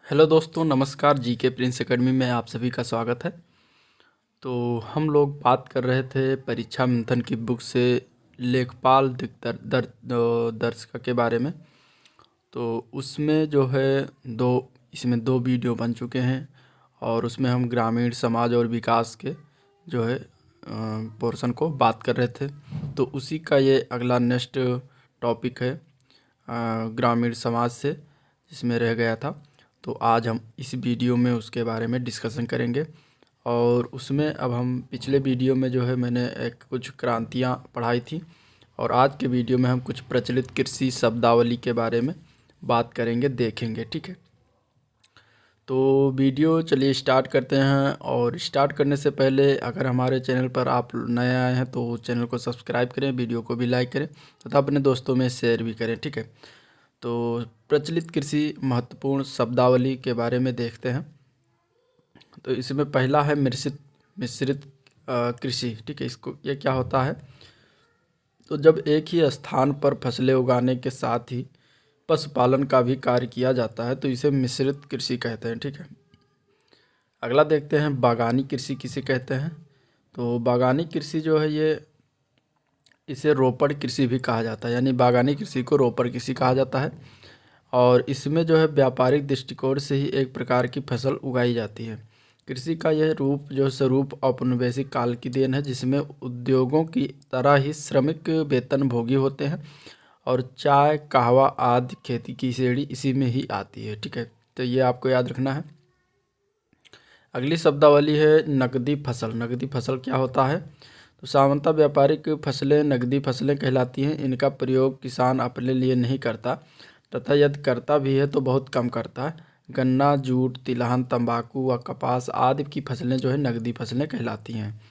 Hello दोस्तों, नमस्कार। GK Prince academy में आप सभी का स्वागत है। तो हम लोग बात कर रहे थे परीक्षा मंथन की बुक से लेखपाल दर्शिका के बारे में। तो उसमें जो है इसमें दो वीडियो बन चुके हैं और उसमें हम ग्रामीण समाज और विकास के जो है पोर्शन को बात कर रहे थे। तो उसी का ये अगला नेक्स्ट टॉपिक है ग्रामीण समाज से, जिसमें रह गया था। तो आज हम इस वीडियो में उसके बारे में डिस्कशन करेंगे। और उसमें अब हम पिछले वीडियो में जो है मैंने एक कुछ क्रांतियाँ पढ़ाई थी, और आज के वीडियो में हम कुछ प्रचलित कृषि शब्दावली के बारे में बात करेंगे, देखेंगे। ठीक है, तो वीडियो चलिए स्टार्ट करते हैं। और स्टार्ट करने से पहले अगर हमारे चैनल पर आप नए आए हैं तो चैनल को सब्सक्राइब करें, वीडियो को भी लाइक करें तथा अपने दोस्तों में शेयर भी करें। ठीक है, तो प्रचलित कृषि महत्वपूर्ण शब्दावली के बारे में देखते हैं। तो इसमें पहला है मिश्रित कृषि। ठीक है, इसको ये क्या होता है? तो जब एक ही स्थान पर फसलें उगाने के साथ ही पशुपालन का भी कार्य किया जाता है तो इसे मिश्रित कृषि कहते हैं। ठीक है, अगला देखते हैं बागानी कृषि किसे कहते हैं। तो बागानी कृषि जो है इसे रोपड़ कृषि भी कहा जाता है, यानी बागानी कृषि को रोपड़ कृषि कहा जाता है। और इसमें जो है व्यापारिक दृष्टिकोण से ही एक प्रकार की फसल उगाई जाती है। कृषि का यह रूप जो स्वरूप औपनिवेशिक काल की देन है, जिसमें उद्योगों की तरह ही श्रमिक वेतन भोगी होते हैं और चाय कहवा आदि खेती की श्रेणी इसी में ही आती है। ठीक है, तो ये आपको याद रखना है। अगली शब्दावली है नकदी फसल। नकदी फसल क्या होता है? तो सामान्यतः व्यापारिक फसलें नकदी फसलें कहलाती हैं। इनका प्रयोग किसान अपने लिए नहीं करता तथा यदि करता भी है तो बहुत कम करता है। गन्ना, जूट, तिलहन, तंबाकू व कपास आदि की फसलें जो है नकदी फसलें कहलाती हैं।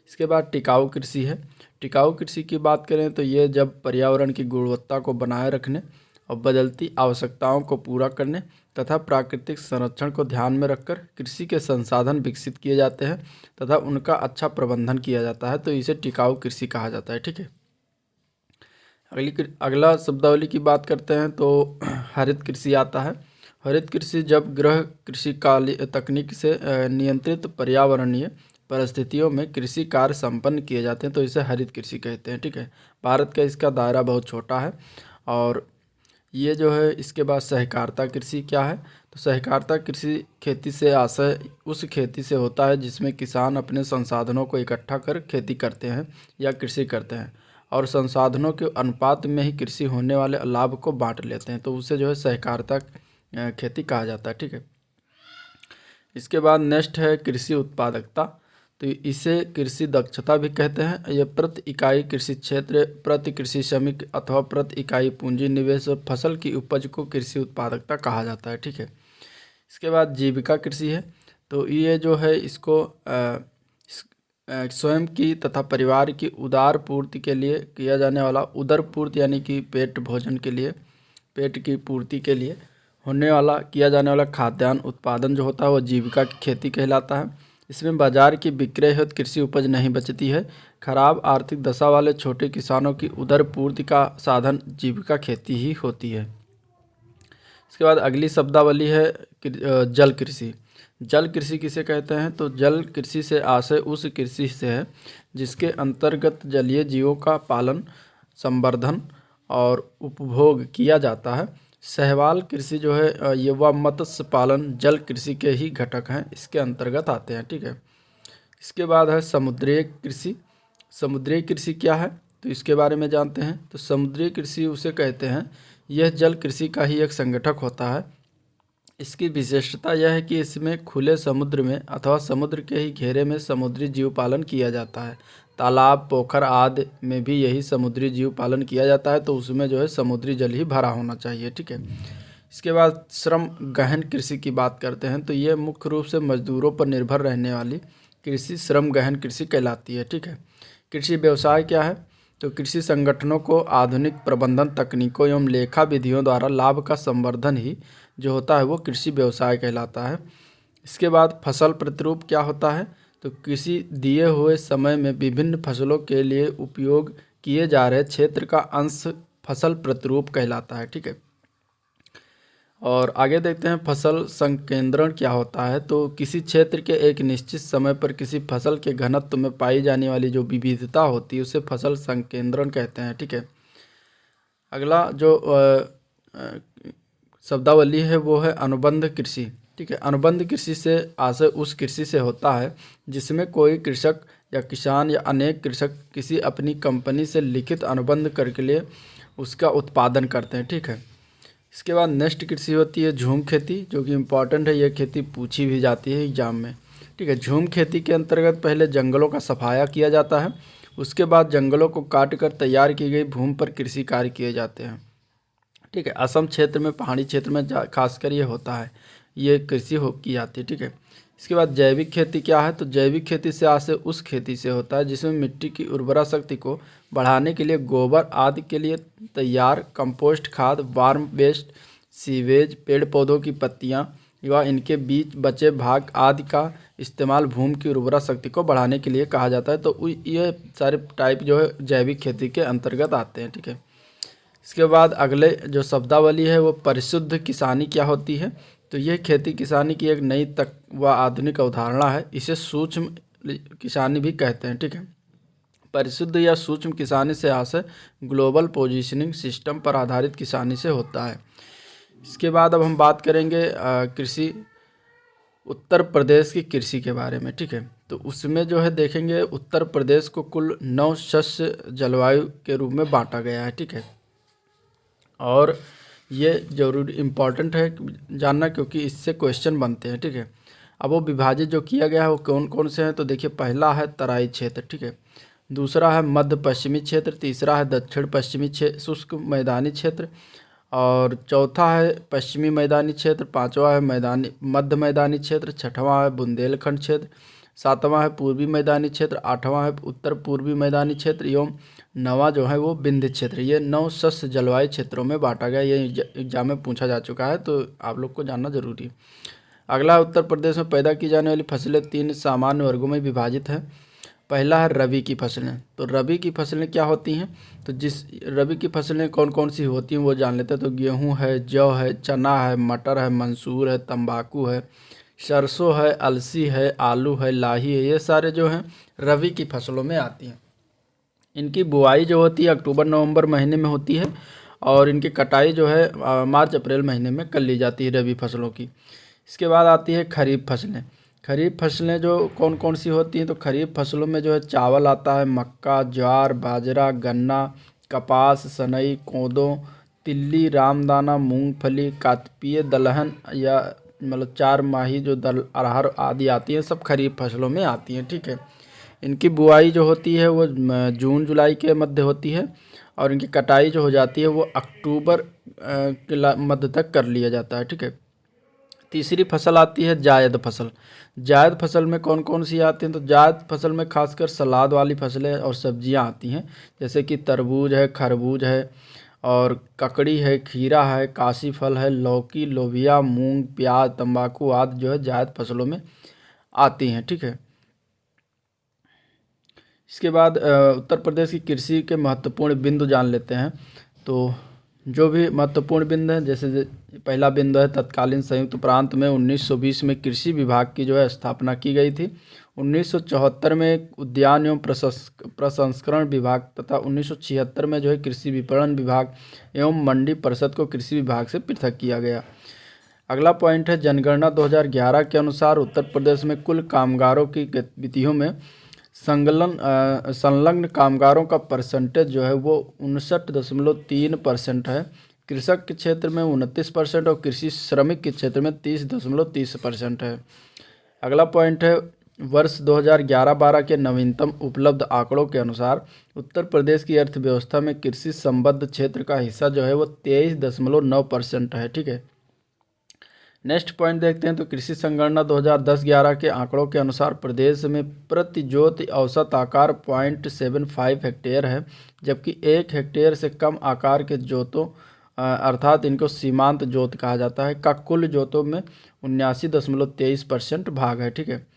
इसके बाद टिकाऊ कृषि है। टिकाऊ कृषि की बात करें तो ये जब पर्यावरण की गुणवत्ता को बनाए रखने और बदलती आवश्यकताओं को पूरा करने तथा प्राकृतिक संरक्षण को ध्यान में रखकर कृषि के संसाधन विकसित किए जाते हैं तथा उनका अच्छा प्रबंधन किया जाता है, तो इसे टिकाऊ कृषि कहा जाता है। ठीक है, अगला शब्दावली की बात करते हैं तो हरित कृषि आता है। हरित कृषि जब गृह कृषि काली तकनीक से नियंत्रित पर्यावरणीय परिस्थितियों में कृषि कार्य संपन्न किए जाते हैं तो इसे हरित कृषि कहते हैं। ठीक है, भारत का इसका दायरा बहुत छोटा है। और ये जो है इसके बाद सहकारिता कृषि क्या है? तो सहकारिता कृषि खेती से आशय उस खेती से होता है जिसमें किसान अपने संसाधनों को इकट्ठा कर खेती करते हैं या कृषि करते हैं और संसाधनों के अनुपात में ही कृषि होने वाले लाभ को बांट लेते हैं, तो उसे जो है सहकारिता खेती कहा जाता है। ठीक है, इसके बाद नेक्स्ट है कृषि उत्पादकता। तो इसे कृषि दक्षता भी कहते हैं। यह प्रति इकाई कृषि क्षेत्र, प्रति कृषि श्रमिक अथवा प्रति इकाई पूंजी निवेश और फसल की उपज को कृषि उत्पादकता कहा जाता है। ठीक है, इसके बाद जीविका कृषि है। तो ये जो है इसको स्वयं की तथा परिवार की उदार पूर्ति के लिए किया जाने वाला उदर पूर्ति, यानी कि पेट भोजन के लिए, पेट की पूर्ति के लिए होने वाला किया जाने वाला खाद्यान्न उत्पादन जो होता है वो जीविका की खेती कहलाता है। इसमें बाजार की बिक्री हेतु कृषि उपज नहीं बचती है। खराब आर्थिक दशा वाले छोटे किसानों की उदर पूर्ति का साधन जीविका खेती ही होती है। इसके बाद अगली शब्दावली है जल कृषि। जल कृषि किसे कहते हैं? तो जल कृषि से आशय उस कृषि से है जिसके अंतर्गत जलीय जीवों का पालन, संवर्धन और उपभोग किया जाता है। शैवाल कृषि जो है ये व मत्स्य पालन जल कृषि के ही घटक हैं, इसके अंतर्गत आते हैं। ठीक है, इसके बाद है समुद्रीय कृषि। समुद्रीय कृषि क्या है तो इसके बारे में जानते हैं। तो समुद्रीय कृषि उसे कहते हैं, यह जल कृषि का ही एक संगठक होता है। इसकी विशेषता यह है कि इसमें खुले समुद्र में अथवा समुद्र के ही घेरे में समुद्री जीव पालन किया जाता है। तालाब, पोखर आदि में भी यही समुद्री जीव पालन किया जाता है, तो उसमें जो है समुद्री जल ही भरा होना चाहिए। ठीक है, इसके बाद श्रम गहन कृषि की बात करते हैं। तो ये मुख्य रूप से मजदूरों पर निर्भर रहने वाली कृषि श्रम गहन कृषि कहलाती है। ठीक है, कृषि व्यवसाय क्या है? तो कृषि संगठनों को आधुनिक प्रबंधन तकनीकों एवं लेखा विधियों द्वारा लाभ का संवर्धन ही जो होता है वो कृषि व्यवसाय कहलाता है। इसके बाद फसल प्रतिरूप क्या होता है? तो किसी दिए हुए समय में विभिन्न फसलों के लिए उपयोग किए जा रहे क्षेत्र का अंश फसल प्रतिरूप कहलाता है। ठीक है, और आगे देखते हैं फसल संकेंद्रण क्या होता है। तो किसी क्षेत्र के एक निश्चित समय पर किसी फसल के घनत्व में पाई जाने वाली जो विविधता होती है उसे फसल संकेंद्रण कहते हैं, ठीक है। अगला जो शब्दावली है वो है अनुबंध कृषि, ठीक है। अनुबंध कृषि से आशय उस कृषि से होता है जिसमें कोई कृषक या किसान या अनेक कृषक किसी अपनी कंपनी से लिखित अनुबंध करके लिए उसका उत्पादन करते हैं, ठीक है। इसके बाद नेक्स्ट कृषि होती है झूम खेती, जो कि इम्पॉर्टेंट है, यह खेती पूछी भी जाती है एग्जाम में, ठीक है। झूम खेती के अंतर्गत पहले जंगलों का सफाया किया जाता है, उसके बाद जंगलों को काट कर तैयार की गई भूमि पर कृषि कार्य किए जाते हैं, ठीक है। असम क्षेत्र में, पहाड़ी क्षेत्र में खासकर ये होता है, ये कृषि की जाती है, ठीक है। इसके बाद जैविक खेती क्या है। तो जैविक खेती से आशय उस खेती से होता है जिसमें मिट्टी की उर्वरा शक्ति को बढ़ाने के लिए गोबर आदि के लिए तैयार कंपोस्ट खाद, वार्म वेस्ट, सीवेज, पेड़ पौधों की पत्तियां या इनके बीच बचे भाग आदि का इस्तेमाल भूमि की उर्वरा शक्ति को बढ़ाने के लिए कहा जाता है। तो ये सारे टाइप जो है जैविक खेती के अंतर्गत आते हैं, ठीक है। इसके बाद अगले जो शब्दावली है वो परिशुद्ध किसानी क्या होती है। तो यह खेती किसानी की एक नई तक व आधुनिक अवधारणा है, इसे सूक्ष्म किसानी भी कहते हैं, ठीक है। परिशुद्ध या सूक्ष्म किसानी से आशय ग्लोबल पोजीशनिंग सिस्टम पर आधारित किसानी से होता है। इसके बाद अब हम बात करेंगे कृषि उत्तर प्रदेश की कृषि के बारे में, ठीक है। तो उसमें जो है देखेंगे उत्तर प्रदेश को कुल 9 शस्य जलवायु के रूप में बांटा गया है, ठीक है। और ये जरूरी इम्पॉर्टेंट है जानना क्योंकि इससे क्वेश्चन बनते हैं, ठीक है। अब वो विभाजित जो किया गया है वो कौन कौन से हैं। तो देखिए पहला है तराई क्षेत्र, ठीक है। दूसरा है मध्य पश्चिमी क्षेत्र, तीसरा है दक्षिण पश्चिमी शुष्क मैदानी क्षेत्र, और चौथा है पश्चिमी मैदानी क्षेत्र, पांचवा है मध्य मैदानी क्षेत्र, छठवां है बुंदेलखंड क्षेत्र, सातवां है पूर्वी मैदानी क्षेत्र, आठवां है उत्तर पूर्वी मैदानी क्षेत्र एवं नवा जो है वो विंध्य क्षेत्र। ये 9 शस्य जलवायु क्षेत्रों में बांटा गया, ये एग्जाम में पूछा जा चुका है, तो आप लोग को जानना जरूरी है। अगला उत्तर प्रदेश में पैदा की जाने वाली फसलें 3 सामान्य वर्गों में विभाजित है। पहला है रबी की फसलें। तो रबी की फसलें क्या होती हैं। तो जिस रबी की फसलें कौन कौन सी होती हैं वो जान लेते हैं। तो गेहूँ है, जौ है, चना है, मटर है, मंसूर है, तंबाकू है, सरसों है, अलसी है, आलू है, लाही है, ये सारे जो हैं रबी की फसलों में आती हैं। इनकी बुआई जो होती है अक्टूबर नवंबर महीने में होती है और इनकी कटाई जो है मार्च अप्रैल महीने में कर ली जाती है रबी फसलों की। इसके बाद आती है खरीफ फसलें। खरीफ फसलें जो कौन कौन सी होती हैं। तो खरीफ फसलों में जो है चावल आता है, मक्का, ज्वार, बाजरा, गन्ना, कपास, सनई, कोदो, तिल्ली, रामदाना, मूंगफली, कातपीय दलहन या मतलब 4 माही जो अरहर आदि आती हैं सब खरीफ फसलों में आती हैं, ठीक है। इनकी बुआई जो होती है वो जून जुलाई के मध्य होती है और इनकी कटाई जो हो जाती है वो अक्टूबर के मध्य तक कर लिया जाता है, ठीक है। तीसरी फसल आती है जायद फसल। जायद फसल में कौन कौन सी आती हैं। तो जायद फसल में खासकर सलाद वाली फसलें और सब्जियां आती हैं, जैसे कि तरबूज है, खरबूज है और ककड़ी है, खीरा है, काशी फल है, लौकी, लोबिया, मूंग, प्याज, तंबाकू आदि जो है जायद फसलों में आती हैं, ठीक है। इसके बाद उत्तर प्रदेश की कृषि के महत्वपूर्ण बिंदु जान लेते हैं। तो जो भी महत्वपूर्ण बिंदु हैं, जैसे पहला बिंदु है तत्कालीन संयुक्त प्रांत में 1920 में कृषि विभाग की जो है स्थापना की गई थी। 1974 में उद्यान एवं प्रसंस्करण विभाग तथा 1976 में जो है कृषि विपणन विभाग एवं मंडी परिषद को कृषि विभाग से पृथक किया गया। अगला पॉइंट है जनगणना 2011 के अनुसार उत्तर प्रदेश में कुल कामगारों की गतिविधियों में संलग्न कामगारों का परसेंटेज जो है वो 59.3% है। कृषक के क्षेत्र में 29% और कृषि श्रमिक के क्षेत्र में 30.30% है। अगला पॉइंट है वर्ष 2011-12 के नवीनतम उपलब्ध आंकड़ों के अनुसार उत्तर प्रदेश की अर्थव्यवस्था में कृषि संबद्ध क्षेत्र का हिस्सा जो है वो 23.9% है, ठीक है। नेक्स्ट पॉइंट देखते हैं। तो कृषि संगणना 2010-11 के आंकड़ों के अनुसार प्रदेश में प्रति जोत औसत आकार 0.75 हेक्टेयर है, जबकि 1 हेक्टेयर से कम आकार के जोतों अर्थात इनको सीमांत जोत कहा जाता है का कुल जोतों में 79.23% भाग है, ठीक है।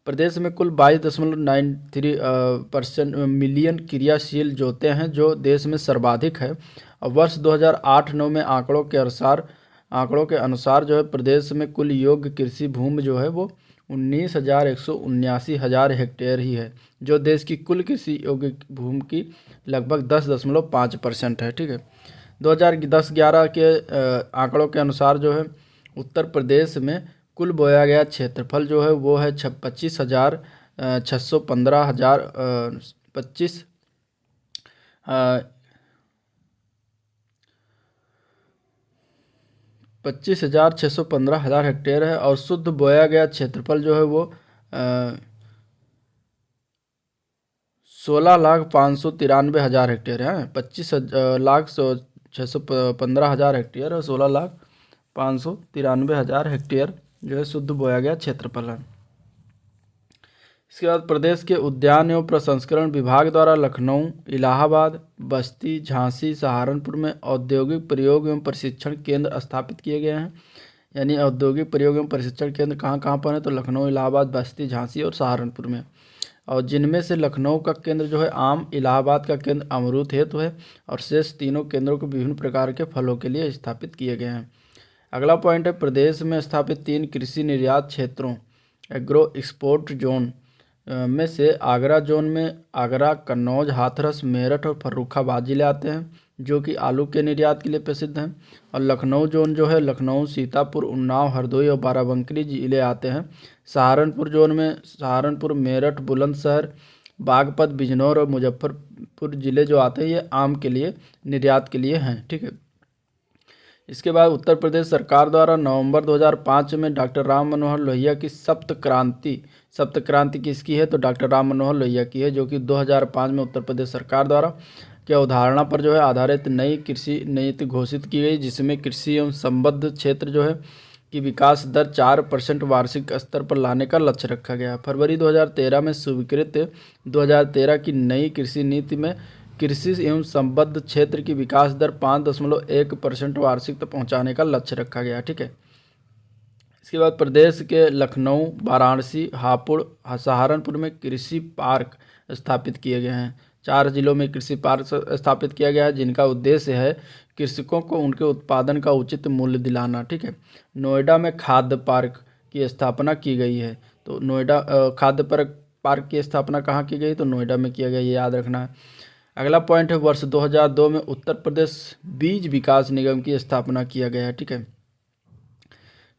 प्रदेश में कुल 22.93% मिलियन क्रियाशील जोतें हैं जो देश में सर्वाधिक है। और वर्ष 2008-9 में आंकड़ों के अनुसार आंकड़ों के अनुसार जो है प्रदेश में कुल योग्य कृषि भूमि जो है वो 19,179 हेक्टेयर ही है, जो देश की कुल कृषि योग्य भूमि की लगभग 10.5% है। ठीक है, 2010-11 के आंकड़ों के अनुसार जो है उत्तर प्रदेश में कुल बोया गया क्षेत्रफल जो है वो है 25,615 हेक्टेयर है, और शुद्ध बोया गया क्षेत्रफल जो है वो 16,593,000 हेक्टेयर है। 25,615,000 हेक्टेयर और 16,593,000 हेक्टेयर जो है शुद्ध बोया गया क्षेत्रफल है। इसके बाद प्रदेश के उद्यान एवं प्रसंस्करण विभाग द्वारा लखनऊ, इलाहाबाद, बस्ती, झांसी, सहारनपुर में औद्योगिक प्रयोग एवं प्रशिक्षण केंद्र स्थापित किए गए हैं। यानी औद्योगिक प्रयोग एवं प्रशिक्षण केंद्र कहाँ कहाँ पर है, तो लखनऊ, इलाहाबाद, बस्ती, झांसी और सहारनपुर में। और जिनमें से लखनऊ का केंद्र जो है आम, इलाहाबाद का केंद्र अमरूद हेतु है, और शेष तीनों केंद्रों को विभिन्न प्रकार के फलों के लिए स्थापित किए गए हैं। अगला पॉइंट है, प्रदेश में स्थापित 3 कृषि निर्यात क्षेत्रों एग्रो एक्सपोर्ट जोन में से आगरा जोन में आगरा, कन्नौज, हाथरस, मेरठ और फर्रुखाबाद जिले आते हैं, जो कि आलू के निर्यात के लिए प्रसिद्ध हैं। और लखनऊ जोन जो है लखनऊ, सीतापुर, उन्नाव, हरदोई और बाराबंकी जिले आते हैं। सहारनपुर जोन में सहारनपुर, मेरठ, बुलंदशहर, बागपत, बिजनौर और मुजफ्फरपुर जिले जो आते हैं ये आम के लिए निर्यात के लिए हैं। ठीक है, इसके बाद उत्तर प्रदेश सरकार द्वारा नवंबर 2005 में डॉक्टर राम मनोहर लोहिया की सप्त क्रांति किसकी है, तो डॉक्टर राम मनोहर लोहिया की है, जो कि 2005 में उत्तर प्रदेश सरकार द्वारा की अवधारणा पर जो है आधारित नई कृषि नीति घोषित की गई, जिसमें कृषि एवं संबद्ध क्षेत्र जो है की विकास दर 4% वार्षिक स्तर पर लाने का लक्ष्य रखा गया। फरवरी 2013 में स्वीकृत 2013 की नई कृषि नीति में कृषि एवं संबद्ध क्षेत्र की विकास दर 5.1% वार्षिक तक पहुंचाने का लक्ष्य रखा गया। ठीक है, इसके बाद प्रदेश के लखनऊ, वाराणसी, हापुड़, सहारनपुर में कृषि पार्क स्थापित किए गए हैं। 4 जिलों में कृषि पार्क स्थापित किया गया है, जिनका उद्देश्य है कृषकों को उनके उत्पादन का उचित मूल्य दिलाना। ठीक है, नोएडा में खाद्य पार्क की स्थापना की गई है। तो नोएडा खाद्य पार्क की स्थापना कहाँ की गई, तो नोएडा में किया गया, ये याद रखना है। अगला पॉइंट है, वर्ष 2002 में उत्तर प्रदेश बीज विकास निगम की स्थापना किया गया है। ठीक है,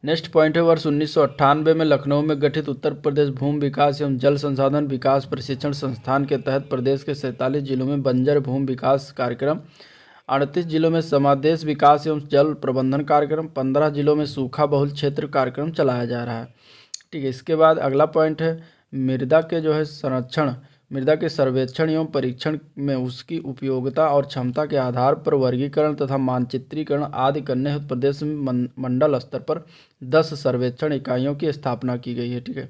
नेक्स्ट पॉइंट है, वर्ष 1998 में लखनऊ में गठित उत्तर प्रदेश भूमि विकास एवं जल संसाधन विकास प्रशिक्षण संस्थान के तहत प्रदेश के 47 जिलों में बंजर भूमि विकास कार्यक्रम, 38 जिलों में समादेश विकास एवं जल प्रबंधन कार्यक्रम, 15 जिलों में सूखा बहुल क्षेत्र कार्यक्रम चलाया जा रहा है। ठीक है, इसके बाद अगला पॉइंट है, मृदा के सर्वेक्षण एवं परीक्षण में उसकी उपयोगिता और क्षमता के आधार पर वर्गीकरण तथा मानचित्रीकरण आदि करने हेतु प्रदेश में मंडल स्तर पर 10 सर्वेक्षण इकाइयों की स्थापना की गई है। ठीक है,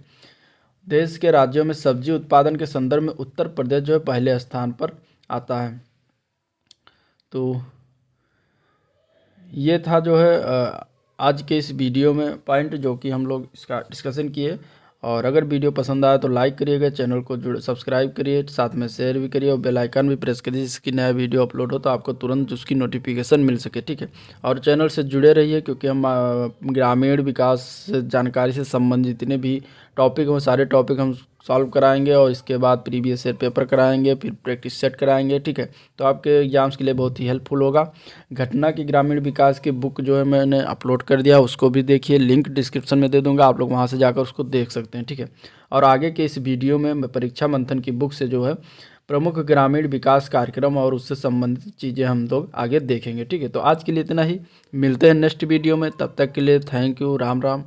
देश के राज्यों में सब्जी उत्पादन के संदर्भ में उत्तर प्रदेश जो है पहले स्थान पर आता है। तो ये था जो है आज के इस वीडियो में पॉइंट जो कि हम लोग इसका डिस्कशन किए। और अगर वीडियो पसंद आया तो लाइक करिएगा, चैनल को सब्सक्राइब करिए, साथ में शेयर भी करिए और बेल आइकन भी प्रेस करिए, जिसकी नया वीडियो अपलोड हो तो आपको तुरंत उसकी नोटिफिकेशन मिल सके। ठीक है, और चैनल से जुड़े रहिए, क्योंकि हम ग्रामीण विकास जानकारी से संबंधित जितने भी टॉपिक हैं सारे टॉपिक हम सॉल्व कराएंगे, और इसके बाद प्रीवियस ईयर पेपर कराएंगे, फिर प्रैक्टिस सेट कराएंगे। ठीक है, तो आपके एग्जाम्स के लिए बहुत ही हेल्पफुल होगा। घटना की ग्रामीण विकास की बुक जो है मैंने अपलोड कर दिया, उसको भी देखिए, लिंक डिस्क्रिप्शन में दे दूंगा, आप लोग वहां से जाकर उसको देख सकते हैं। ठीक है, और आगे के इस वीडियो में मैं परीक्षा मंथन की बुक से जो है प्रमुख ग्रामीण विकास कार्यक्रम और उससे संबंधित चीज़ें हम लोग आगे देखेंगे। ठीक है, तो आज के लिए इतना ही, मिलते हैं नेक्स्ट वीडियो में, तब तक के लिए थैंक यू, राम राम।